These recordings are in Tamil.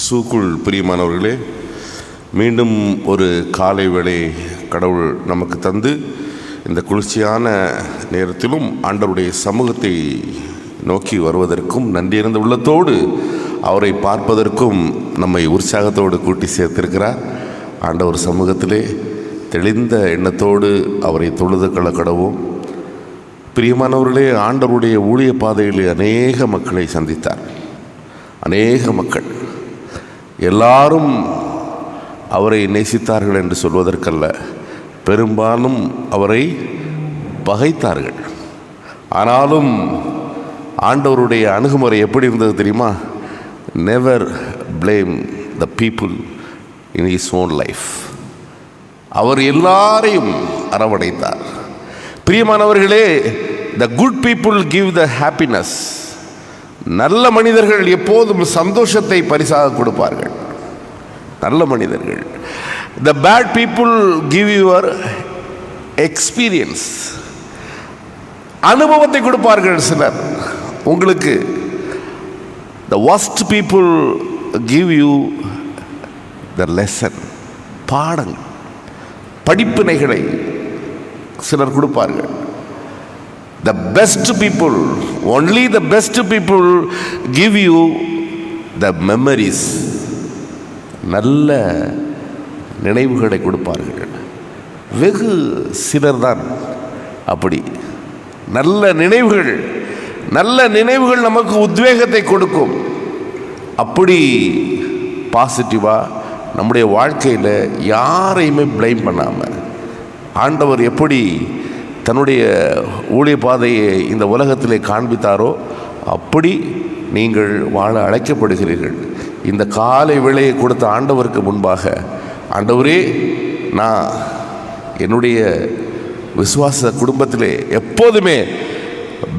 கிறிஸ்துவுக்குள் பிரியமானவர்களே, மீண்டும் ஒரு காலை வேளை கடவுள் நமக்கு தந்து இந்த குளிர்ச்சியான நேரத்திலும் ஆண்டவருடைய சமூகத்தை நோக்கி வருவதற்கும் நன்றியிருந்த உள்ளத்தோடு அவரை பார்ப்பதற்கும் நம்மை உற்சாகத்தோடு கூட்டி சேர்த்திருக்கிறார். ஆண்டவர் சமூகத்திலே தெளிந்த எண்ணத்தோடு அவரை தொழுது கடவும். பிரியமானவர்களே, ஆண்டவருடைய ஊழிய பாதையில் அநேக மக்களை சந்தித்தார். அநேக மக்கள் எல்லாரும் அவரை நேசித்தார்கள் என்று சொல்வதற்கல்ல, பெரும்பாலும் அவரை பகைத்தார்கள். ஆனாலும் ஆண்டவருடைய அணுகுமுறை எப்படி இருந்தது தெரியுமா? Never blame the people in his own life. அவர் எல்லாரையும் அரவணைத்தார். பிரியமானவர்களே, the good people give the happiness. நல்ல மனிதர்கள் எப்போதும் சந்தோஷத்தை பரிசாக கொடுப்பார்கள். நல்ல மனிதர்கள். The bad people give your experience. அனுபவத்தை கொடுப்பார்கள் சிலர் உங்களுக்கு. த worst people give you the lesson. பாடங்கள், படிப்பினைகளை சிலர் கொடுப்பார்கள். The best people, only the best people give you the memories. நல்ல நினைவுகளை கொடுப்பார்கள். வெகு சிலர் தான் அப்படி. நல்ல நினைவுகள் நமக்கு உத்வேகத்தை கொடுக்கும். அப்படி பாசிட்டிவாக நம்முடைய வாழ்க்கையில் யாரையுமே பிளேம் பண்ணாமல் ஆண்டவர் எப்படி தன்னுடைய ஊழிய பாதையை இந்த உலகத்திலே காண்பித்தாரோ அப்படி நீங்கள் வாழ அழைக்கப்படுகிறீர்கள். இந்த காலை வேளையை கொடுத்த ஆண்டவருக்கு முன்பாக, ஆண்டவரே, நான் என்னுடைய விசுவாச குடும்பத்திலே எப்போதுமே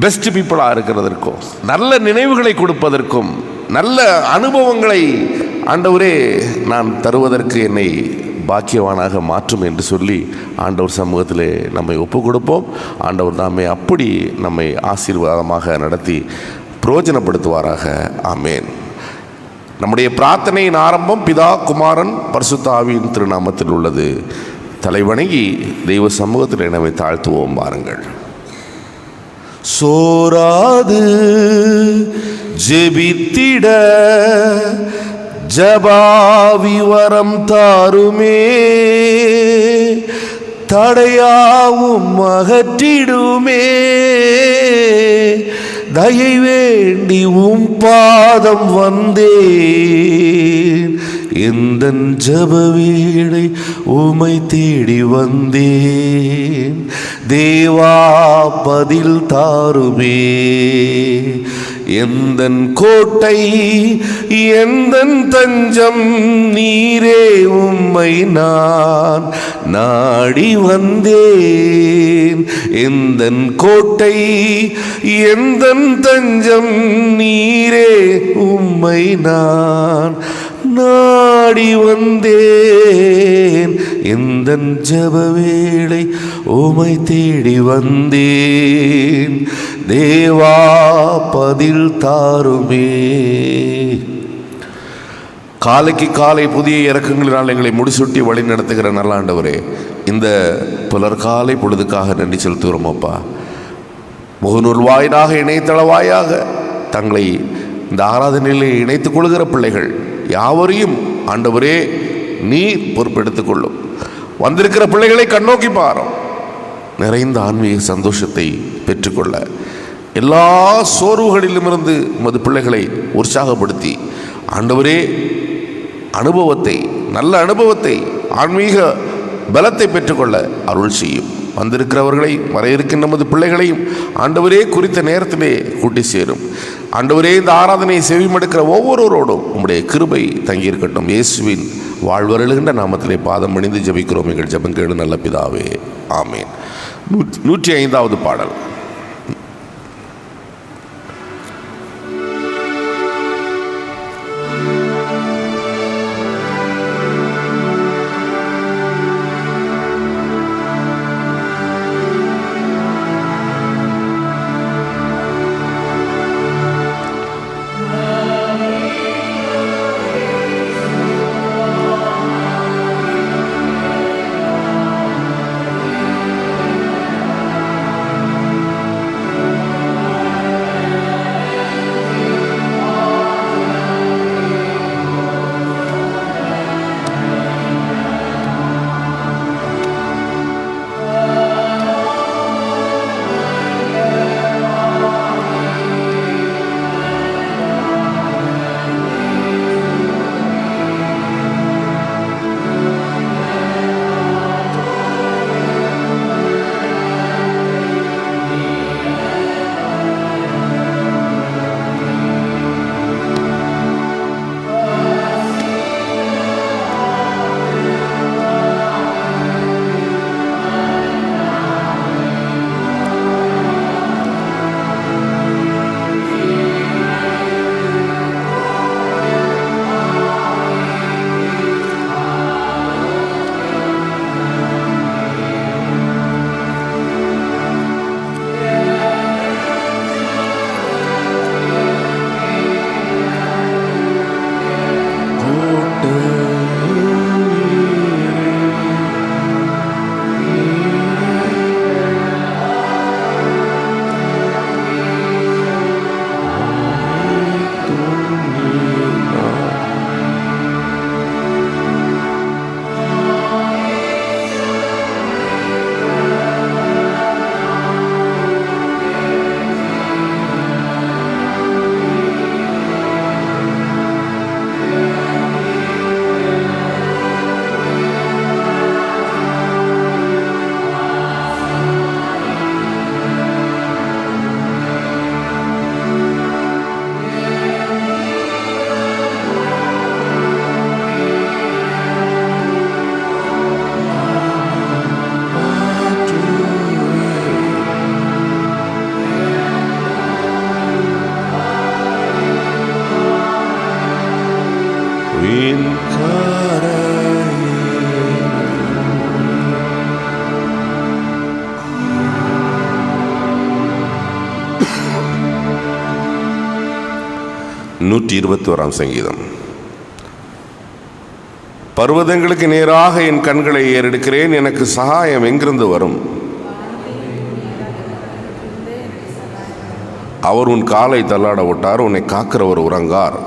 பெஸ்ட் பீப்புளாக இருக்கிறதற்கும், நல்ல நினைவுகளை கொடுப்பதற்கும், நல்ல அனுபவங்களை ஆண்டவரே நான் தருவதற்கு என்னை பாக்கியவானாக மாற்றும் என்று சொல்லி ஆண்டவர் சமூகத்திலே நம்மை ஒப்பு கொடுப்போம். ஆண்டவர் தாமே அப்படி நம்மை ஆசீர்வாதமாக நடத்தி பிரயோஜனப்படுத்துவாராக. ஆமேன். நம்முடைய பிரார்த்தனையின் ஆரம்பம் பிதா, குமாரன், பரிசுத்த ஆவியின் திருநாமத்தில் உள்ளது. தலைவணங்கி தெய்வ சமூகத்தில் நம்மை தாழ்த்துவோம். வாருங்கள். சோராது ஜெபித்திட ஜபாவி வரம் தாருமே, தடையாவும் அகற்றிடுமே, தயை வேண்டி உம் பாதம் வந்தேன், எந்தன் ஜப வேளை உமை தேடி வந்தேன், தேவா பதில் தாருமே, எந்தன் கோட்டை எந்தன் தஞ்சம் நீரே, உம்மை நான் நாடி வந்தேன், எந்தன் கோட்டை எந்தன் தஞ்சம் நீரே, உம்மை நான் நாடி வந்தேன், எந்தன் ஜப வேளை உமை தேடி வந்தேன், தேவா பதில் தாருமே. காலைக்கு காலை புதிய இறக்கங்களினால் எங்களை முடிசூட்டி வழி நடத்துகிற நல்ல ஆண்டவரே, இந்த புலர்காலை பொழுதுக்காக நன்றி செலுத்துகிறோம். அப்பா, முகநூல் வாயிலாக, இணையதள வாயாக தங்களை இந்த ஆராதனையில் இணைத்துக் கொள்கிற பிள்ளைகள் யாவரையும் ஆண்டவரே நீர் பொறுப்பெடுத்துக் கொள்ளும். வந்திருக்கிற பிள்ளைகளை கண்ணோக்கி பாரும். நிறைந்த ஆன்மீக சந்தோஷத்தை பெற்றுக்கொள்ள எல்லா சோர்வுகளிலுமிருந்து உமது பிள்ளைகளை உற்சாகப்படுத்தி ஆண்டவரே அனுபவத்தை, நல்ல அனுபவத்தை, ஆன்மீக பலத்தை பெற்றுக்கொள்ள அருள் செய்யும். வந்திருக்கிறவர்களை, வர இருக்கின்ற நமது பிள்ளைகளையும் ஆண்டவரே குறித்த நேரத்திலே கூட்டி சேரும். ஆண்டவரே, இந்த ஆராதனையை செவிமடுக்கிற ஒவ்வொருவரோடும் உம்முடைய கிருபை தங்கியிருக்கட்டும். இயேசுவின் வாழ்வருளுகின்ற நாமத்திலே பாதம் பணிந்து ஜெபிக்கிறோம் எங்கள் ஜெபங்கேடு நல்ல பிதாவே. ஆமேன். 105வது பாடல். 121 சங்கீதம். பர்வதங்களுக்கு நேராக என் கண்களை ஏறெடுக்கிறேன், எனக்கு சகாயம் எங்கிருந்து வரும்? அவர் உன் காலை தள்ளாட விட்டார், உன்னை காக்கிறவர் உறங்கார்.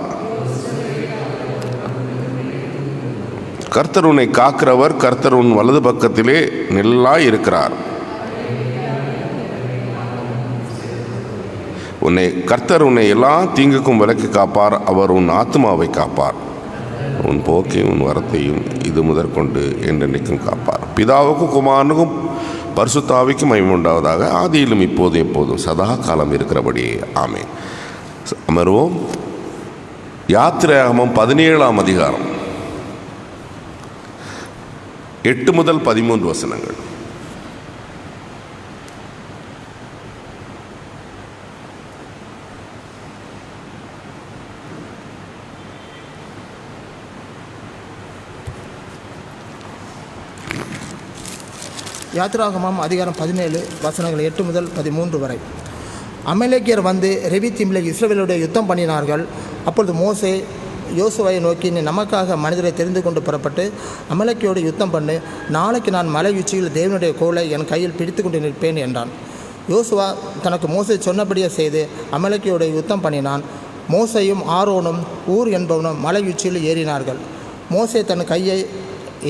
கர்த்தர் உன்னை காக்கிறவர், கர்த்தர் உன் வலது பக்கத்திலே நெல்லாய் இருக்கிறார். கர்த்தர் உன்னை எல்லா தீங்குக்கும் விலக்கி காப்பார், அவர் உன் ஆத்மாவை காப்பார், உன் போக்கையும் உன் வரத்தையும் இது முதற்கொண்டு என்றென்றைக்கும் காப்பார். பிதாவுக்கும் குமாரனுக்கும் பரிசுத்த ஆவிக்கும் மகிமை உண்டாவதாக, ஆதியிலும் இப்போதும் எப்போதும் சதா காலம் இருக்கிறபடியே ஆமென். அமர்வோம். யாத்திராகமம் 17ஆம் அதிகாரம் 8 முதல் 13 வசனங்கள். யாத்திராகமம் அதிகாரம் 17 வசனங்கள் 8 முதல் 13 வரை. அமலேக்கியர் வந்து ரெவித்தீமிலே இஸ்ரவேலோடு யுத்தம் பண்ணினார்கள். அப்பொழுது மோசே யோசுவாவை நோக்கி, நீ நமக்காக மனிதரை தெரிந்து கொண்டு புறப்பட்டு அமலேக்கியோடு யுத்தம் பண்ணு, நாளைக்கு நான் மலை உச்சியில் தேவனுடைய கோலை என் கையில் பிடித்து கொண்டு நிற்பேன் என்றான். யோசுவா தனக்கு மோசே சொன்னபடியே செய்து அமலேக்கியோடு யுத்தம் பண்ணினான். மோசையும் ஆரோனும் ஊர் என்பவனும் மலை உச்சியில் ஏறினார்கள். மோசே தன் கையை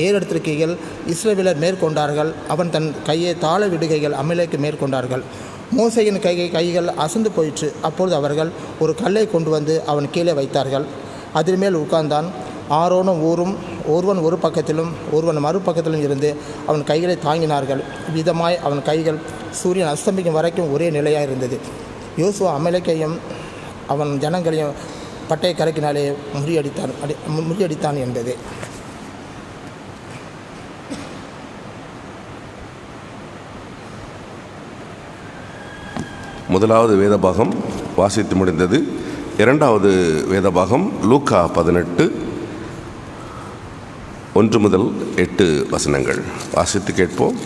ஏறெடுத்திருக்கைகள் இஸ்ரவேலர் மேற்கொண்டார்கள். அவன் தன் கையை தாழ விடுகைகள் அமலேக்கு மேற்கொண்டார்கள். மோசையின் கைகள் அசந்து போயிற்று. அப்பொழுது அவர்கள் ஒரு கல்லை கொண்டு வந்து அவன் கீழே வைத்தார்கள். அதில் மேல் உட்கார்ந்தான். ஆரோனும் ஊரும் ஒருவன் ஒரு பக்கத்திலும் ஒருவன் மறுபக்கத்திலும் இருந்து அவன் கைகளை தாங்கினார்கள். விதமாய் அவன் கைகள் சூரியன் அஸ்தமிக்கும் வரைக்கும் ஒரே நிலையாக இருந்தது. யோசுவா அமலேக்கையும் அவன் ஜனங்களையும் பட்டய கரைக்கினாலே முறியடித்தான் என்பது. முதலாவது வேதபாகம் வாசித்து முடிந்தது. இரண்டாவது வேதபாகம் லூக்கா 18 1 முதல் 8 வசனங்கள் வாசித்து கேட்போம்.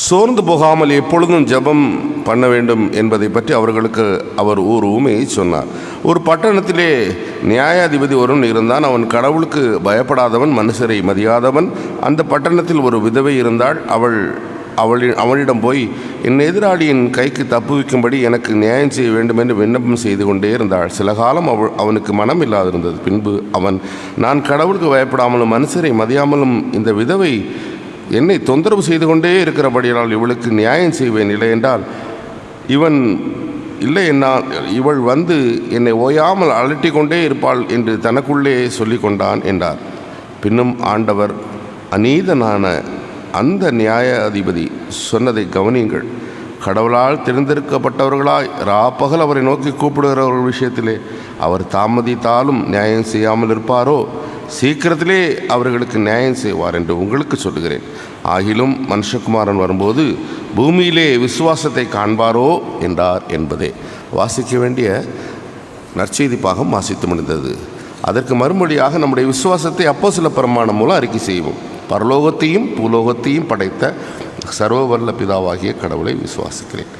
சோர்ந்து போகாமல் எப்பொழுதும் ஜெபம் பண்ண வேண்டும் என்பதை பற்றி அவர்களுக்கு அவர் ஒரு ஊமையை சொன்னார். ஒரு பட்டணத்திலே நியாயாதிபதி ஒருவன் இருந்தான். அவன் கடவுளுக்கு பயப்படாதவன், மனுஷரை மதியாதவன். அந்த பட்டணத்தில் ஒரு விதவை இருந்தாள். அவளிடம் போய், என் எதிராளியின் கைக்கு தப்புவிக்கும்படி எனக்கு நியாயம் செய்ய வேண்டும் என்று விண்ணப்பம் செய்து கொண்டே இருந்தாள். சில காலம் அவனுக்கு மனம் இல்லாதிருந்தது. பின்பு அவன், நான் கடவுளுக்கு பயப்படாமலும் மனுஷரை மதியாமலும் இந்த விதவை என்னை தொந்தரவு செய்து கொண்டே இருக்கிறபடியால் இவளுக்கு நியாயம் செய்வேன், இல்லை என்றால் இவள் வந்து என்னை ஓயாமல் அலட்டி கொண்டே இருப்பாள் என்று தனக்குள்ளே சொல்லி கொண்டான் என்றார். பின்னும் ஆண்டவர், அநீதனான அந்த நியாயாதிபதி சொன்னதை கவனியுங்கள். கடவுளால் தெரிந்திருக்கப்பட்டவர்களாய் ராப்பகல் அவரை நோக்கி கூப்பிடுகிறவர்கள் விஷயத்திலே அவர் தாமதித்தாலும் நியாயம் செய்யாமல் இருப்பாரோ? சீக்கிரத்திலே அவர்களுக்கு நியாயம் செய்வார் என்று உங்களுக்கு சொல்லுகிறேன். ஆகிலும் மனுஷகுமாரன் வரும்போது பூமியிலே விசுவாசத்தை காண்பாரோ என்றார் என்பதே வாசிக்க வேண்டிய நற்செய்தி பாகம் வாசித்து முடிந்தது. அதற்கு மறுமொழியாக நம்முடைய விசுவாசத்தை அப்போஸ்தலர் பிரமாணம் மூலம் அறிக்கை செய்வோம். பரலோகத்தையும் பூலோகத்தையும் படைத்த சர்வவல்ல பிதாவாகிய கடவுளை விசுவாசிக்கிறேன்.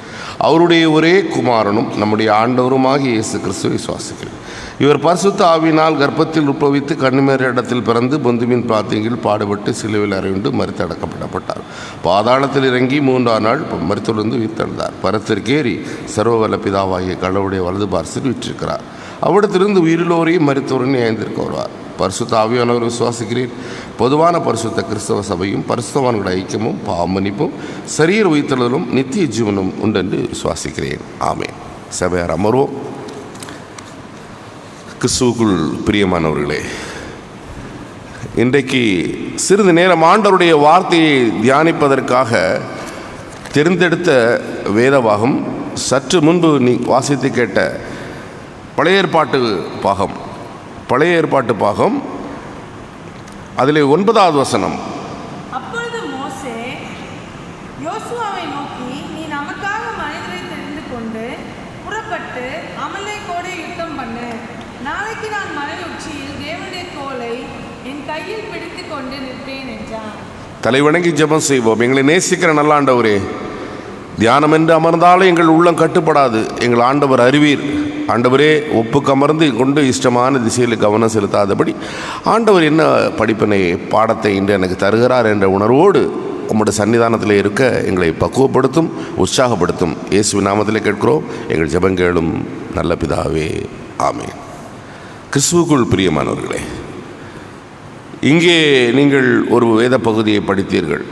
அவருடைய ஒரே குமாரனும் நம்முடைய ஆண்டவருமாகிய இயேசு கிறிஸ்துவை விசுவாசிக்கிறேன். இவர் பரிசுத்த ஆவியினால் கர்ப்பத்தில் உட்பவித்து கன்னிமேரி இடத்தில் பிறந்து பொந்துவின் பாத்தியில் பாடுபட்டு சிலுவையில் அறையுண்டு மரித்து அடக்கப்படப்பட்டார். பாதாளத்தில் இறங்கி 3ஆம் நாள் மரித்தொழுந்து உயிர்த்தெழுந்தார். பரத்திற்கேறி சர்வவல்ல பிதாவாகிய கடவுளுடைய வலது பார்சில் விற்றிருக்கிறார். அவ்விடத்திலிருந்து உயிரிலோரையும் மரித்தோரையும் நியாயந்திருக்க வருவார். பரிசுத்த ஆவியானவர் விசுவாசிக்கிறேன். பொதுவான பரிசுத்த கிறிஸ்தவ சபையும் பரிசுத்தவான்களுடைய ஐக்கியமும் பாவமன்னிப்பும் சரீர உயிர்த்தெழுதலும் நித்திய ஜீவனும் உண்டென்று விசுவாசிக்கிறேன். ஆமென். சபையார் அமர்வோம். கிறிஸ்துவுக்குள் பிரியமானவர்களே, இன்றைக்கு சிறிது நேரம் ஆண்டவருடைய வார்த்தையை தியானிப்பதற்காக தெரிந்தெடுத்த வேதபாகம் சற்று முன்பு நீ வாசித்து கேட்ட பழைய ஏற்பாட்டு பாகம் அதிலே 9வது வசனம். அப்பொழுது மோசே யோசுவாவை நோக்கி, நீ நமக்காக மனிதரை தெரிந்து கொண்டு புறப்பட்டு அமலேக்கோடு யுத்தம் பண்ணு, நாளைக்கு நான் மலை உச்சியில் தேவனுடைய கோலை என் கையில் பிடித்து கொண்டு நிற்பேன் என்றான். தலைவணங்கி ஜெபம் செய்வோம். எங்களை நேசிக்கிற நல்ல ஆண்டவரே, தியானம் என்று அமர்ந்தாலும் எங்கள் உள்ளம் கட்டுப்படாது. எங்கள் ஆண்டவர் அறிவீர். ஆண்டவரே, ஒப்புக்கு அமர்ந்து கொண்டு இஷ்டமான திசையில் கவனம் செலுத்தாதபடி ஆண்டவர் என்ன படிப்பினை பாடத்தை இன்று எனக்கு தருகிறார் என்ற உணர்வோடு உம்முடைய சன்னிதானத்தில் இருக்க எங்களை பக்குவப்படுத்தும், உற்சாகப்படுத்தும். இயேசுவின் நாமத்தில் கேட்கிறோம் எங்கள் ஜெபங்களும் நல்ல பிதாவே, ஆமென். கிறிஸ்துவுக்குள் பிரியமானவர்களே, இங்கே நீங்கள் ஒரு வேத பகுதியை படித்தீர்கள்,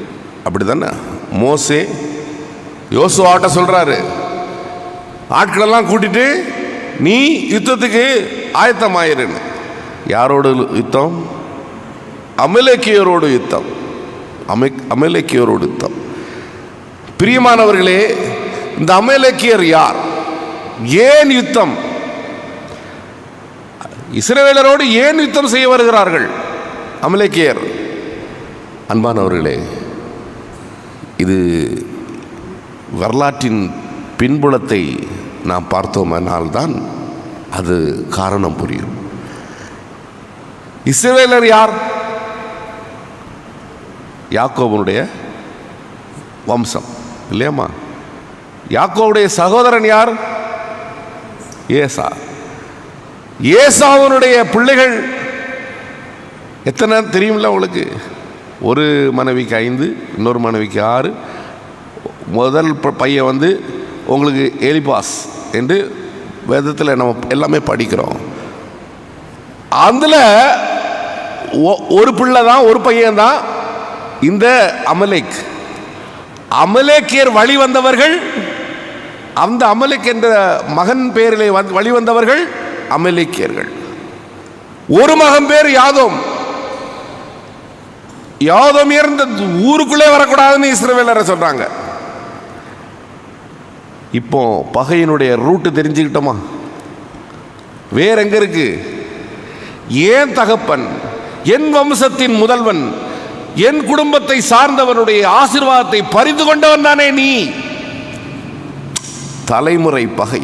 அப்படி தானே? மோசே யோசுவாட்ட சொல்கிறாரு, ஆட்களெல்லாம் கூட்டிட்டு நீ யுத்தத்துக்கு ஆயத்தமாயிருன்னு. யாரோடு யுத்தம்? அமலேக்கியரோடு யுத்தம். அமலேக்கியரோடு யுத்தம். பிரியமானவர்களே, இந்த அமலேக்கியர் யார்? ஏன் யுத்தம்? இஸ்ரவேலரோடு ஏன் யுத்தம் செய்ய வருகிறார்கள் அமலேக்கியர்? அன்பானவர்களே, இது வரலாற்றின் பின்புலத்தை நாம் பார்த்தோமானால்தான் அது காரணம் புரியும். இஸ்ரவேலர் யார்? யாக்கோபனுடைய வம்சம் இல்லையாம்மா? யாக்கோபுடைய சகோதரன் யார்? ஏசா. ஏசாவனுடைய பிள்ளைகள் எத்தனை தெரியுமில்ல உங்களுக்கு? ஒரு மனைவிக்கு 5, இன்னொரு மனைவிக்கு 6. முதல் பையன் வந்து உங்களுக்கு எலிபாஸ் என்று வேதத்தில் நம்ம எல்லாமே படிக்கிறோம். அதில் ஒரு பிள்ளை தான், ஒரு பையன் தான் இந்த அமலேக். அமலேக்கியர் வழி வந்தவர்கள், அந்த அமலேக் என்ற மகன் பேரிலே வழி வந்தவர்கள் அமலேக்கியர்கள். ஒரு மகன் பேர் யாதோம். யாதோமியர் இந்த ஊருக்குள்ளே வரக்கூடாதுன்னு இஸ்ரவேலரை சொல்றாங்க. இப்போ பகையினுடைய ரூட்டு தெரிஞ்சுக்கிட்டோமா? வேற எங்க இருக்கு? ஏன் தகப்பன், என் வம்சத்தின் முதல்வன், என் குடும்பத்தை சார்ந்தவனுடைய ஆசீர்வாதத்தை பறித்து கொண்டவன் தானே நீ. தலைமுறை பகை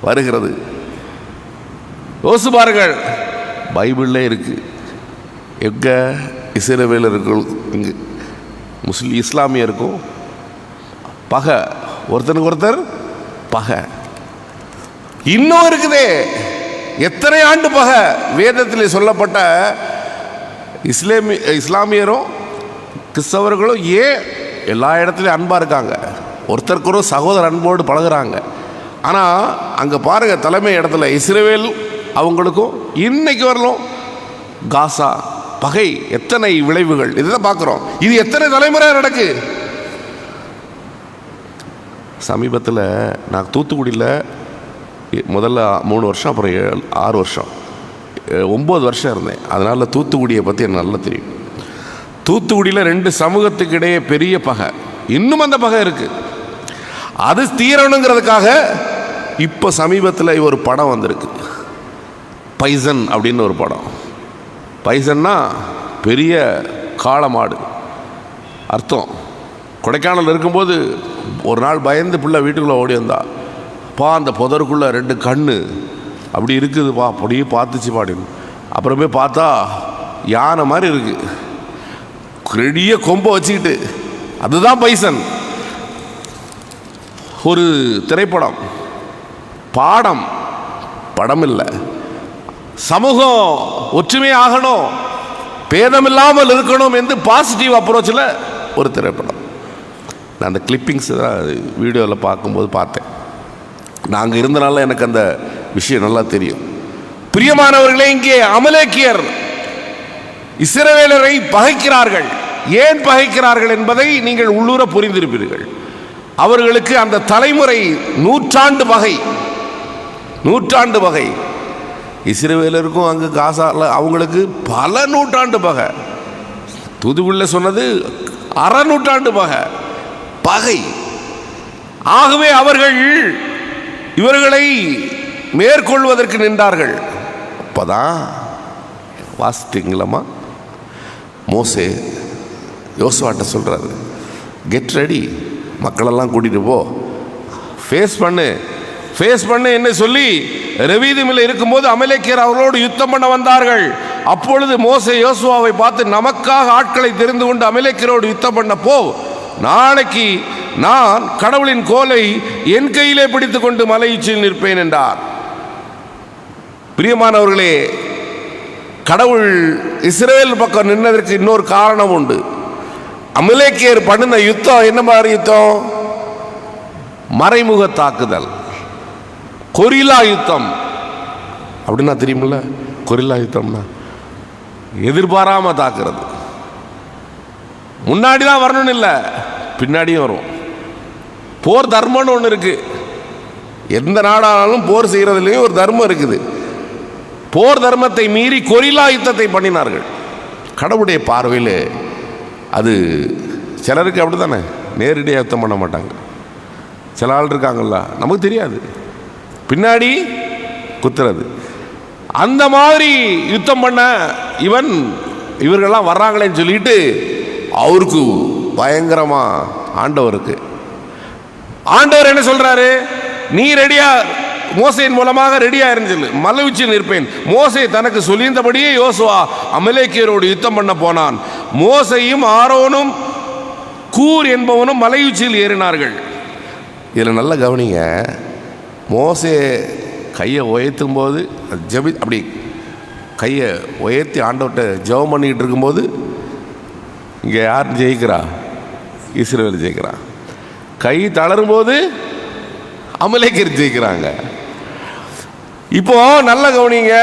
வருகிறது. யோசிப்பார்கள், பைபிள்ல இருக்கு. எங்க இஸ்ரவேலர்கள், இங்கு இஸ்லாமியருக்கும் பகை, ஒருத்தனுக்கு ஒருத்தர் பகை. இன்னும் இருக்குதே, எத்தனை ஆண்டு பகை. வேதத்தில் சொல்லப்பட்ட இஸ்லாமியரும் கிறிஸ்தவர்களும் ஏன் எல்லா இடத்துலையும் அன்பாக இருக்காங்க, ஒருத்தருக்கு ஒரு சகோதர அன்போடு பழகுறாங்க. ஆனால் அங்கே பாருங்க, தலைமை இடத்துல இஸ்ரவேல் அவங்களுக்கும் இன்னைக்கு வரலும் காசா பகை. எத்தனை விளைவுகள் இதுதான் பார்க்குறோம். இது எத்தனை தலைமுறை நடக்கு. சமீபத்தில் நான் தூத்துக்குடியில் முதல்ல 3 வருஷம், அப்புறம் 6 வருஷம், 9 வருஷம் இருந்தேன். அதனால் தூத்துக்குடியை பற்றி எனக்கு நல்லா தெரியும். தூத்துக்குடியில் 2 சமூகத்துக்கு இடையே பெரிய பகை, இன்னும் அந்த பகை இருக்குது. அது தீரணுங்கிறதுக்காக இப்போ சமீபத்தில் ஒரு படம் வந்திருக்கு, பைசன் அப்படின்னு ஒரு படம். பைசன்னா பெரிய காளமாடு அர்த்தம். கொடைக்கானல் இருக்கும்போது ஒரு நாள் பயந்து பிள்ளை வீட்டுக்குள்ளே ஓடி வந்தா, பா அந்த புதருக்குள்ளே 2 கண்ணு அப்படி இருக்குதுப்பா, அப்படியே பார்த்துச்சு பாடின்னு. அப்புறமே பார்த்தா யானை மாதிரி இருக்கு, பெரிய கொம்பை வச்சுக்கிட்டு. அதுதான் பைசன். ஒரு திரைப்படம், பாடம், படம் இல்லை, சமூகம் ஒற்றுமை ஆகணும், பேதம் இல்லாமல் இருக்கணும் என்று பாசிட்டிவ் அப்ரோச்சில் ஒரு திரைப்படம். நான் அந்த கிளிப்பிங்ஸ் தான் வீடியோவில் பார்க்கும்போது பார்த்தேன். நாங்கள் இருந்தனால எனக்கு அந்த விஷயம் நல்லா தெரியும். பிரியமானவர்களே, இங்கே அமலேக்கியர் இஸ்ரவேலரை பகைக்கிறார்கள். ஏன் பகைக்கிறார்கள் என்பதை நீங்கள் உள்ளூர புரிந்திருப்பீர்கள். அவர்களுக்கு அந்த தலைமுறை நூற்றாண்டு பகை, நூற்றாண்டு பகை. இஸ்ரவேலருக்கும் அங்கு காசால அவங்களுக்கு பல நூற்றாண்டு பகை. தூதுக்குள்ள சொன்னது 1/2 நூற்றாண்டு பகை பகை. ஆகவே அவர்கள் இவர்களை மேற்கொள்வதற்கு நின்றார்கள். அப்பதான் வாசித்தீங்களம்மா, மோசே யோசுவாட்ட சொல்றாரு, கெட் ரெடி, மக்களெல்லாம் கூட்டிட்டு போ, ஃபேஸ் பண்ணு என்ன சொல்லி ரெவீதீமில் இருக்கும்போது அமலேக்கியர் அவர்களோடு யுத்தம் பண்ண வந்தார்கள். அப்பொழுது மோசே யோசுவாவை பார்த்து, நமக்காக ஆட்களை தெரிந்து கொண்டு அமலேக்கியரோடு யுத்தம் பண்ண போ. நாளைக்கு நான் கடவுளின் கோலை என் கையிலே பிடித்துக் கொண்டு மலை உச்சியில் நிற்பேன் என்றார். பிரியமானவர்களே, கடவுள் இஸ்ரவேல் பக்கம் நின்னதற்கு இன்னொரு காரணம் உண்டு. அமலேக்கியர் பண்ணின யுத்தம் என்ன மாதிரி யுத்தம்? மறைமுக தாக்குதல், கொரில்லா யுத்தம். அப்படின்னா தெரியுமில்ல, கொரில்லா யுத்தம்னா எதிர்பாராம தாக்குறது. முன்னாடி தான் வரணும்னு இல்லை, பின்னாடியும் வரும். போர் தர்மம்னு ஒன்று இருக்கு. எந்த நாடானாலும் போர் செய்யறதுலேயும் ஒரு தர்மம் இருக்குது. போர் தர்மத்தை மீறி கொரில்லா யுத்தத்தை பண்ணினார்கள். கடவுளுடைய பார்வையில் அது சிலருக்கு அப்படி தானே, நேரடியாக யுத்தம் பண்ண மாட்டாங்க. சில ஆள் இருக்காங்கல்ல, நமக்கு தெரியாது, பின்னாடி குத்துறது. அந்த மாதிரி யுத்தம் பண்ண இவர்கள்லாம் வர்றாங்களேன்னு சொல்லிட்டு அவருக்கு பயங்கரமா ஆண்டவர் என்ன சொல்றாரு? நீ ரெடியா, மோசையின் மூலமாக ரெடியா இருந்து மலை உச்சியில் நிற்பேன். மோசே தனக்கு சொல்லியிருந்தபடியே யோசுவா அமலேக்கியரோடு யுத்தம் பண்ண போனான். மோசையும் ஆரோனும் கூர் என்பவனும் மலை உச்சியில் ஏறினார்கள். இதில் நல்ல கவனிங்க, மோசே கையை உயர்த்தும் போது அப்படி கையை உயர்த்தி ஆண்டவர்கிட்ட ஜெபம் பண்ணிக்கிட்டு இருக்கும்போது இங்கே யார் ஜெயிக்கிறா? இஸ்ரவேல் ஜெயிக்கிறா. கை தளரும் போது அமலேக்கியர் ஜெயிக்கிறாங்க. இப்போ நல்ல கவனிங்க,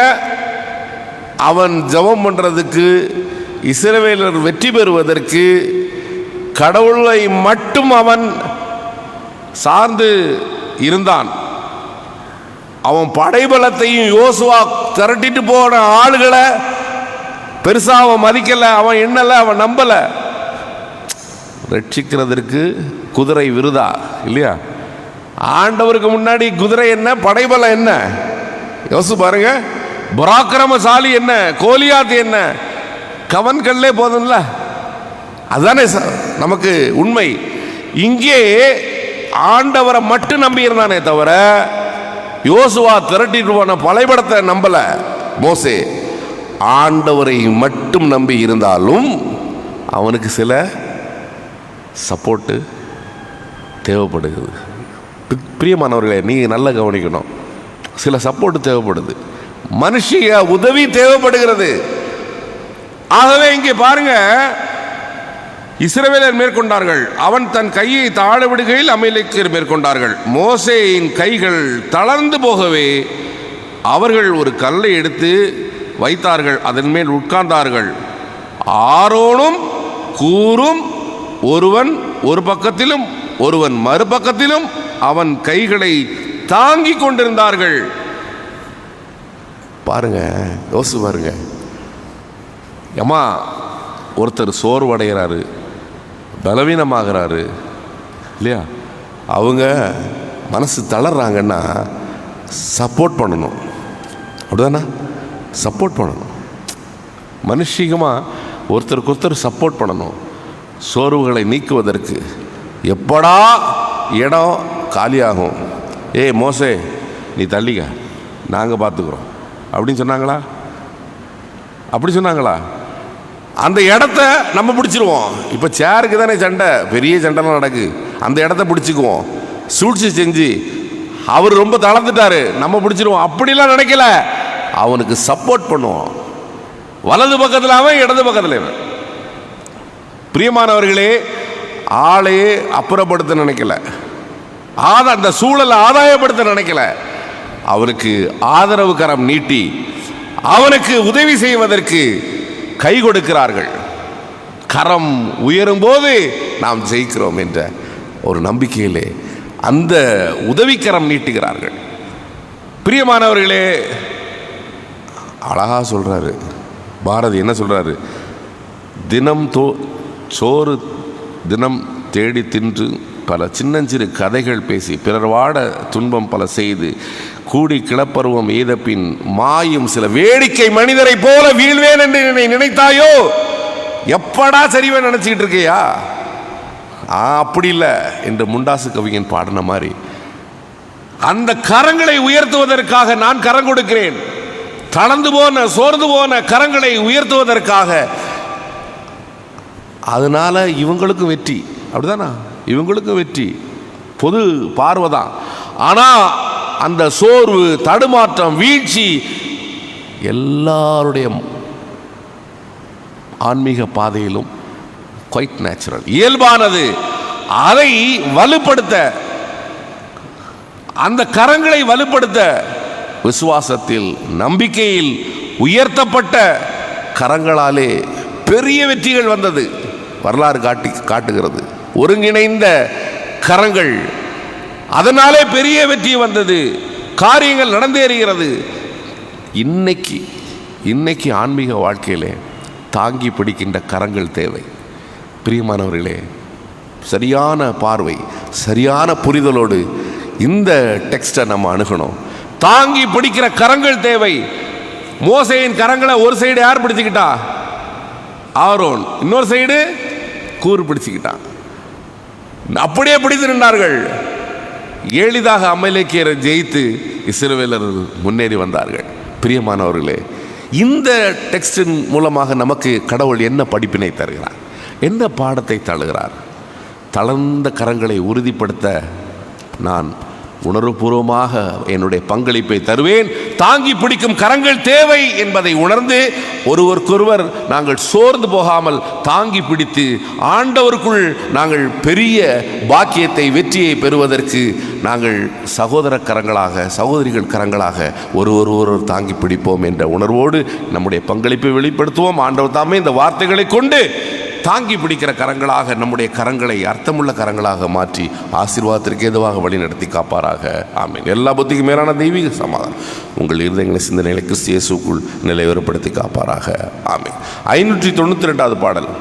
அவன் ஜெபம் பண்றதுக்கு, இஸ்ரவேலர் வெற்றி பெறுவதற்கு கடவுளை மட்டும் அவன் சார்ந்து இருந்தான். அவன் படைபலத்தையும் யோசுவா திரட்டிட்டு போன ஆளுகளை பெருசா அவன் மதிக்கல, அவன் எண்ணல, அவன் நம்பல. ரட்சிக்கிறதற்கு குதிரை விருதா இல்லையா? ஆண்டவருக்கு முன்னாடி குதிரை என்ன, படைபலம் என்ன? யோசு பாருங்க, பராக்கிரமசாலி என்ன, கோலியாத் என்ன, கவன் கல்லே போதும்ல. அதுதானே நமக்கு உண்மை. இங்கே ஆண்டவரை மட்டும் நம்பி இருந்தானே தவிர யோசுவா திரட்டிட்டு போன படைபலத்தை நம்பல. மோசே ஆண்டவரை மட்டும் நம்பி இருந்தாலும் அவனுக்கு சில சப்போர்ட்டு தேவைப்படுகிறது. பிரியமானவர்களே, நீங்கள் நல்லா கவனிக்கணும், சில சப்போர்ட் தேவைப்படுது, மனுஷிய உதவி தேவைப்படுகிறது. ஆகவே இங்கே பாருங்க, இஸ்ரவேலர் மேற்கொண்டார்கள். அவன் தன் கையை தாழ விடுகையில் அமலேக்கியர் மேற்கொண்டார்கள். மோசேயின் கைகள் தளர்ந்து போகவே அவர்கள் ஒரு கல்லை எடுத்து வைத்தார்கள், அதன் மேல் உட்கார்ந்தார்கள். ஆரோனும் கூரும் ஒருவன் ஒரு பக்கத்திலும் ஒருவன் மறுபக்கத்திலும் அவன் கைகளை தாங்கி கொண்டிருந்தார்கள். பாருங்க, யோசி பாருங்க. ஏமா, ஒருத்தர் சோர்வடைகிறாரு, பலவீனமாகிறாரு இல்லையா? அவங்க மனசு தளர்றாங்கன்னா சப்போர்ட் பண்ணணும், அப்படிதானே? சப்போர்ட் பண்ணணும். மனுஷிகமாக ஒருத்தருக்கு ஒருத்தர் சப்போர்ட் பண்ணணும், சோர்வுகளை நீக்குவதற்கு. எப்படா இடம் காலியாகும், ஏய் மோசே நீ தள்ளிக்க, நாங்கள் பார்த்துக்குறோம் அப்படின்னு சொன்னாங்களா? அப்படி சொன்னாங்களா? அந்த இடத்த நம்ம பிடிச்சிருவோம். இப்போ சேருக்கு தானே சண்டை, பெரிய சண்டைலாம் நடக்கு, அந்த இடத்த பிடிச்சிக்குவோம், சூழ்ச்சி செஞ்சு. அவர் ரொம்ப தளர்ந்துட்டாரு, நம்ம பிடிச்சிருவோம். அப்படிலாம் நினைக்கல, அவனுக்கு சப்போர்ட் பண்ணுவோம். வலது பக்கத்தில் அவன், இடது பக்கத்தில் அவன். பிரியமானவர்களே, ஆளையே அப்புறப்படுத்த நினைக்கல, அந்த சூழலை ஆதாயப்படுத்த நினைக்கல. அவனுக்கு ஆதரவு கரம் நீட்டி அவனுக்கு உதவி செய்வதற்கு கை கொடுக்கிறார்கள். கரம் உயரும் போது நாம் ஜெயிக்கிறோம் என்ற ஒரு நம்பிக்கையிலே அந்த உதவிக்கரம் நீட்டுகிறார்கள். பிரியமானவர்களே, அழகா சொல்றாரு பாரதி. என்ன சொல்றாரு? தினம் சோறு தினம் தேடி தின்று பல சின்னஞ்சிறு கதைகள் பேசி பிறர் வாட துன்பம் பல செய்து கூடி கிளப்பருவம் எய்த பின் மாயும் சில வேடிக்கை மனிதரை போல வீழ்வேன் என்று நினைத்தாயோ? எப்படா சரிவே நினைச்சிட்டு இருக்கியா? அப்படி இல்லை என்று முண்டாசு கவிஞன் பாடின மாதிரி அந்த கரங்களை உயர்த்துவதற்காக நான் கரம் கொடுக்கிறேன். தளர்ந்து போன சோர்ந்து போன கரங்களை உயர்த்துவதற்காக. அதனால இவங்களுக்கும் வெற்றி, அப்படிதானா? இவங்களுக்கும் வெற்றி, பொது பார்வைதான். ஆனா அந்த சோர்வு, தடுமாற்றம், வீழ்ச்சி எல்லாருடைய ஆன்மீக பாதையிலும் குவைட் நேச்சுரல், இயல்பானது. அதை வலுப்படுத்த, அந்த கரங்களை வலுப்படுத்த, விசுவாசத்தில் நம்பிக்கையில் உயர்த்தப்பட்ட கரங்களாலே பெரிய வெற்றிகள் வந்தது. வரலாறு காட்டுகிறது. ஒருங்கிணைந்த கரங்கள், அதனாலே பெரிய வெற்றி வந்தது. காரியங்கள் நடந்தேறுகிறது. இன்னைக்கு ஆன்மீக வாழ்க்கையிலே தாங்கி பிடிக்கின்ற கரங்கள் தேவை. பிரியமானவர்களே, சரியான பார்வை, சரியான புரிதலோடு இந்த டெக்ஸ்டை நம்ம அணுகணும். தாங்கி பிடிக்கிற கரங்கள் தேவை. மோசேயின் கரங்களை ஒரு சைடு யார் பிடிச்சுக்கிட்டா? ஆரோன். இன்னொரு சைடு கூர் பிடிச்சுக்கிட்டான். அப்படியே பிடித்து நின்றார்கள். எளிதாக அமலேக்கியரை ஜெயித்து இஸ்ரவேலர் முன்னேறி வந்தார்கள். பிரியமானவர்களே, இந்த டெக்ஸ்டின் மூலமாக நமக்கு கடவுள் என்ன படிப்பினை தருகிறார், என்ன பாடத்தை தருகிறார்? தளர்ந்த கரங்களை உறுதிப்படுத்த நான் உணர்வுபூர்வமாக என்னுடைய பங்களிப்பை தருவேன். தாங்கி பிடிக்கும் கரங்கள் தேவை என்பதை உணர்ந்து ஒருவருக்கொருவர் நாங்கள் சோர்ந்து போகாமல் தாங்கி பிடித்து ஆண்டவருக்குள் நாங்கள் பெரிய பாக்கியத்தை, வெற்றியை பெறுவதற்கு நாங்கள் சகோதர கரங்களாக, சகோதரிகள் கரங்களாக ஒருவர் தாங்கி பிடிப்போம் என்ற உணர்வோடு நம்முடைய பங்களிப்பை வெளிப்படுத்துவோம். ஆண்டவர் தாமே இந்த வார்த்தைகளை கொண்டு தாங்கி பிடிக்கிற கரங்களாக நம்முடைய கரங்களை அர்த்தமுள்ள கரங்களாக மாற்றி ஆசீர்வாதத்திற்கு ஏதுவாக வழி நடத்தி காப்பாராக. ஆமீன். எல்லா புத்திக்கும் மேலான தெய்வீக சமாதானம் உங்கள் இருதயங்களை, சிந்தனைகளை கிறிஸ்து இயேசுக்குள் நிலைவரப்படுத்தி காப்பாராக. ஆமீன். 592வது பாடல்.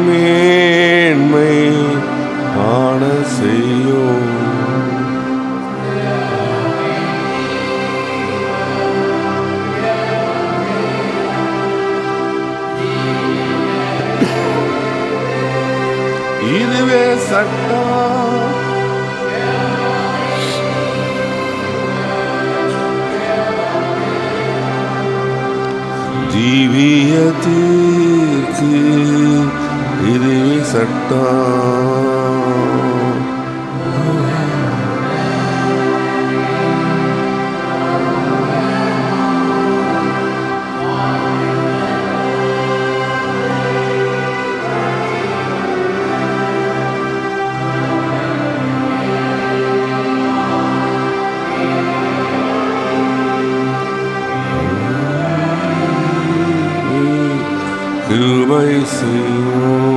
மேன்மை ஆன செய்யும் இதுவே சட்டம். ஜீவியத்திற்கு இதுவே சட்டம். கிருபை செய்யும்.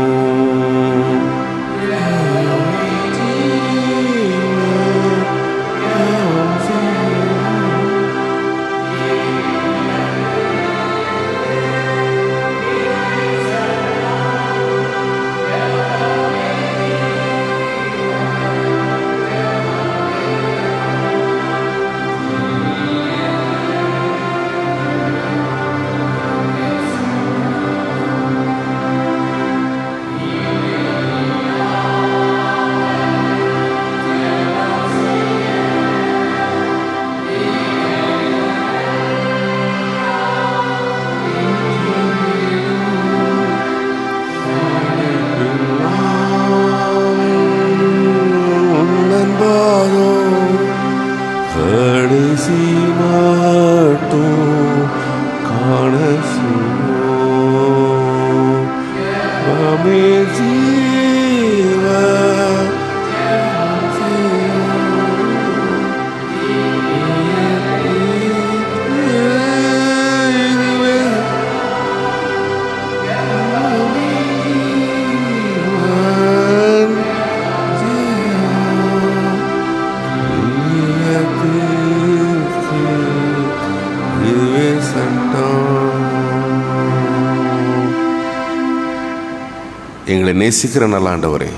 எங்களை நேசிக்கிற நல்ல ஆண்டவரே,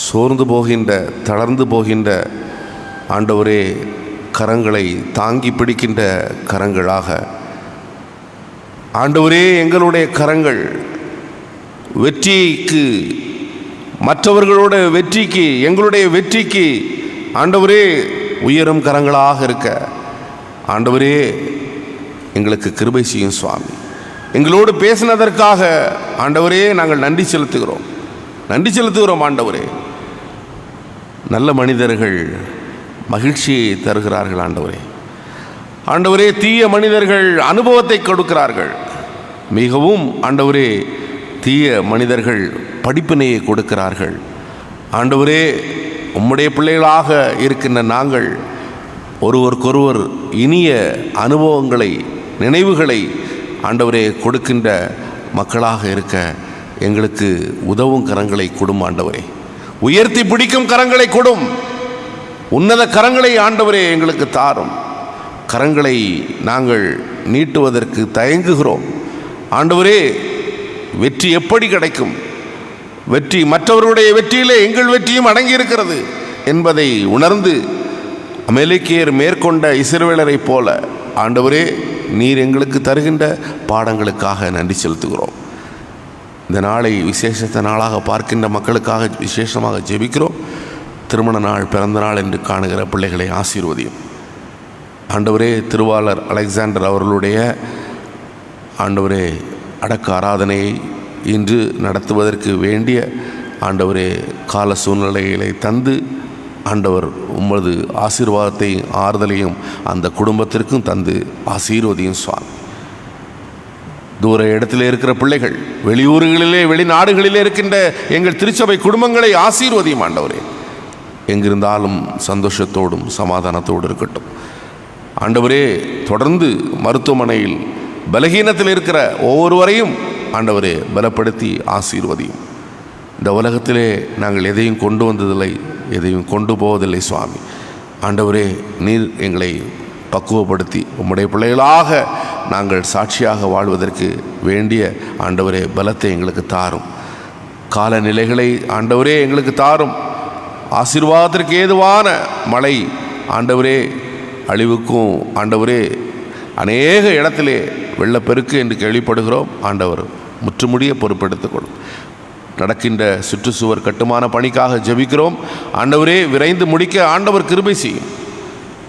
சோர்ந்து போகின்ற தளர்ந்து போகின்ற ஆண்டவரே கரங்களை தாங்கி பிடிக்கின்ற கரங்களாக ஆண்டவரே எங்களுடைய கரங்கள் வெற்றிக்கு, மற்றவர்களோட வெற்றிக்கு, எங்களுடைய வெற்றிக்கு ஆண்டவரே உயரும் கரங்களாக இருக்க ஆண்டவரே எங்களுக்கு கிருபை செய்யும் சுவாமி. எங்களோடு பேசினதற்காக ஆண்டவரே நாங்கள் நன்றி செலுத்துகிறோம் ஆண்டவரே. நல்ல மனிதர்கள் மகிழ்ச்சியை தருகிறார்கள் ஆண்டவரே. தீய மனிதர்கள் அனுபவத்தை கொடுக்கிறார்கள். மிகவும் ஆண்டவரே தீய மனிதர்கள் படிப்பினையை கொடுக்கிறார்கள் ஆண்டவரே. உம்முடைய பிள்ளைகளாக இருக்கின்ற நாங்கள் ஒருவருக்கொருவர் இனிய அனுபவங்களை, நினைவுகளை ஆண்டவரே கொடுக்கின்ற மக்களாக இருக்க எங்களுக்கு உதவும் கரங்களை கொடும் ஆண்டவரே. உயர்த்தி பிடிக்கும் கரங்களை கொடும். உன்னத கரங்களை ஆண்டவரே எங்களுக்கு தாரும். கரங்களை நாங்கள் நீட்டுவதற்கு தயங்குகிறோம் ஆண்டவரே. வெற்றி எப்படி கிடைக்கும்? வெற்றி மற்றவர்களுடைய வெற்றியிலே எங்கள் வெற்றியும் அடங்கியிருக்கிறது என்பதை உணர்ந்து அமலேக்கியர் மேற்கொண்ட இஸ்ரவேலரை போல ஆண்டவரே நீர் எங்களுக்கு தருகின்ற பாடங்களுக்காக நன்றி செலுத்துகிறோம். இந்த நாளை விசேஷத்த நாளாக பார்க்கின்ற மக்களுக்காக விசேஷமாக ஜெபிக்கிறோம். திருமண நாள், பிறந்த நாள் என்று காணுகிற பிள்ளைகளை ஆசீர்வதியும் ஆண்டவரே. திருவாளர் அலெக்சாண்டர் அவர்களுடைய ஆண்டவரே அடக்க ஆராதனையை இன்று நடத்துவதற்கு வேண்டிய ஆண்டவரே கால சூழ்நிலைகளை தந்து ஆண்டவர் உமது ஆசீர்வாதத்தையும் ஆறுதலையும் அந்த குடும்பத்திற்கும் தந்து ஆசீர்வதியும் சுவாமி. தூர இடத்தில் இருக்கிற பிள்ளைகள், வெளியூர்களிலே வெளிநாடுகளிலே இருக்கின்ற எங்கள் திருச்சபை குடும்பங்களை ஆசீர்வதியும் ஆண்டவரே. எங்கிருந்தாலும் சந்தோஷத்தோடும் சமாதானத்தோடு இருக்கட்டும் ஆண்டவரே. தொடர்ந்து மருத்துவமனையில் பலகீனத்தில் இருக்கிற ஒவ்வொருவரையும் ஆண்டவரே பலப்படுத்தி ஆசீர்வதியும். இந்த உலகத்திலே நாங்கள் எதையும் கொண்டு வந்ததில்லை, எதையும் கொண்டு போவதில்லை சுவாமி. ஆண்டவரே நீர் எங்களை பக்குவப்படுத்தி உம்முடைய பிள்ளைகளாக நாங்கள் சாட்சியாக வாழ்வதற்கு வேண்டிய ஆண்டவரே பலத்தை எங்களுக்கு தாரும். காலநிலைகளை ஆண்டவரே எங்களுக்கு தாரும். ஆசீர்வாதத்திற்கு ஏதுவான மழை ஆண்டவரே, அழிவுக்கும் ஆண்டவரே அநேக இடத்திலே வெள்ளப்பெருக்கு என்று கேள்விப்படுகிறோம். ஆண்டவர் முற்றுமுடிய பொறுப்பெடுத்துக்கொள்ளும். நடக்கின்ற சுற்றுச்சுவர் கட்டுமான பணிக்காக ஜெபிக்கிறோம் ஆண்டவரே. விரைந்து முடிக்க ஆண்டவர் கிருபை செய்யும்.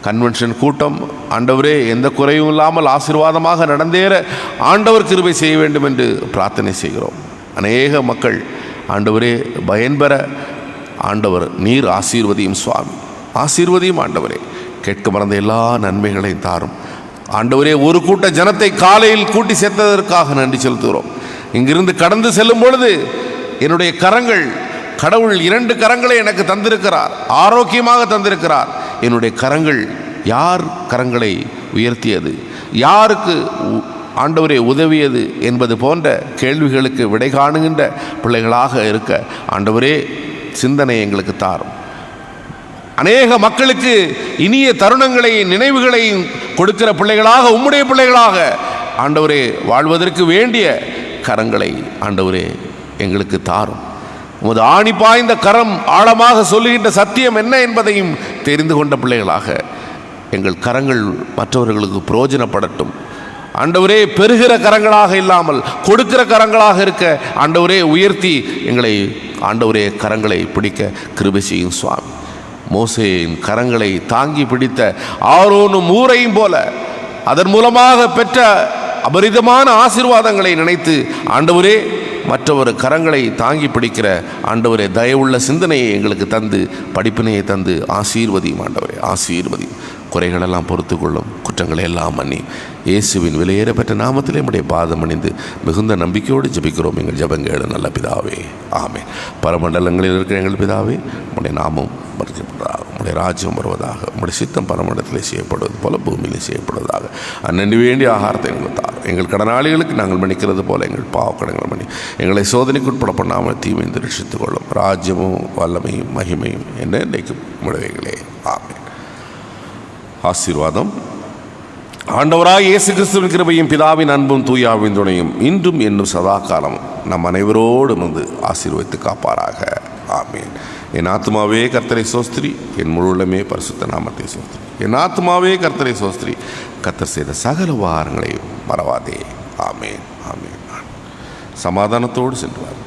கன்வென்ஷன் கூட்டம் ஆண்டவரே எந்த குறையும் இல்லாமல் ஆசீர்வாதமாக நடந்தேற ஆண்டவர் கிருபை செய்ய வேண்டும் என்று பிரார்த்தனை செய்கிறோம். அநேக மக்கள் ஆண்டவரே பயன்பெற ஆண்டவர் நீர் ஆசீர்வதியும் சுவாமி, ஆசீர்வதியும் ஆண்டவரே. கேட்க மறந்த எல்லா நன்மைகளையும் தாரும் ஆண்டவரே. ஒரு கூட்ட ஜனத்தை காலையில் கூட்டி சேர்த்ததற்காக நன்றி செலுத்துகிறோம். இங்கிருந்து கடந்து செல்லும் பொழுது என்னுடைய கரங்கள், கடவுள் 2 கரங்களை எனக்கு தந்திருக்கிறார், ஆரோக்கியமாக தந்திருக்கிறார். என்னுடைய கரங்கள் யார் கரங்களை உயர்த்தியது, யாருக்கு ஆண்டவரே உதவியது என்பது போன்ற கேள்விகளுக்கு விடை காணுகின்ற பிள்ளைகளாக இருக்க ஆண்டவரே சிந்தனை எங்களுக்கு தாரும். அநேக மக்களுக்கு இனிய தருணங்களையும் நினைவுகளையும் கொடுக்கிற பிள்ளைகளாக, உம்முடைய பிள்ளைகளாக ஆண்டவரே வாழ்வதற்கு வேண்டிய கரங்களை ஆண்டவரே எங்களுக்கு தாரும். உமது ஆணி பாய்ந்த கரம் ஆழமாக சொல்லுகின்ற சத்தியம் என்ன என்பதையும் தெரிந்து கொண்ட பிள்ளைகளாக எங்கள் கரங்கள் மற்றவர்களுக்கு பிரயோஜனப்படட்டும் ஆண்டவரே. பெறுகிற கரங்களாக இல்லாமல் கொடுக்கிற கரங்களாக இருக்க ஆண்டவரே உயர்த்தி எங்களை ஆண்டவரே கரங்களை பிடிக்க கிருபை செய்யும் சுவாமி. மோசேயின் கரங்களை தாங்கி பிடித்த ஆரோனும் ஊரையும் போல அதன் மூலமாக பெற்ற அபரிதமான ஆசீர்வாதங்களை நினைத்து ஆண்டவரே மற்றவர் கரங்களை தாங்கி பிடிக்கிற ஆண்டவரே தயவுள்ள சிந்தனையை எங்களுக்கு தந்து படிப்பினையை தந்து ஆசீர்வதியும் ஆண்டவரே, ஆசீர்வதியும். குறைகளெல்லாம் பொறுத்து கொள்ளும், குற்றங்களை எல்லாம் மன்னி இயேசுவின் விலையேற பெற்ற நாமத்திலே நம்முடைய பாதம் அணிந்து மிகுந்த நம்பிக்கையோடு ஜெபிக்கிறோம் எங்கள் ஜெபங்கேடு நல்ல பிதாவே, ஆமென். பரமண்டலங்களில் இருக்கிற எங்கள் பிதாவே, நம்முடைய நாமம் மறைக்கப்படுவதாக, நம்முடைய ராஜ்யம் வருவதாக, நம்முடைய சித்தம் பரமண்டலத்திலே செய்யப்படுவது போல பூமியிலே செய்யப்படுவதாக. அன்னண்டு வேண்டிய ஆகாரத்தை எங்களுக்கு தாரும். எங்கள் கடனாளிகளுக்கு நாங்கள் மன்னிக்கிறது போல எங்கள் பாவக்கடங்களை மன்னி எங்களை சோதனைக்குட்பட பண்ணாமல் தீமைந்து ரட்சித்துக் கொள்ளும். ராஜ்யமும் வல்லமையும் மகிமையும் என்ன இன்றைக்கும் முழுவைகளே, ஆமென். ஆசீர்வாதம். ஆண்டவராய் இயேசு கிறிஸ்துவின் கிருபையும் பிதாவின் அன்பும் தூயாவின் துணையும் இன்றும் என்னும் சதா காலம் நம் அனைவரோடும் வந்து ஆசீர்வதித்து காப்பாராக. ஆமீன். என் ஆத்மாவே கர்த்தரை சோஸ்திரி, என் முழு உள்ளமே பரிசுத்த நாமத்தை சோஸ்திரி. என் ஆத்மாவே கர்த்தரை சோஸ்திரி, கர்த்தர் செய்த சகல உபகாரங்களையும் மறவாதே. ஆமீன். ஆமீன். சமாதானத்தோடு செல்வார்.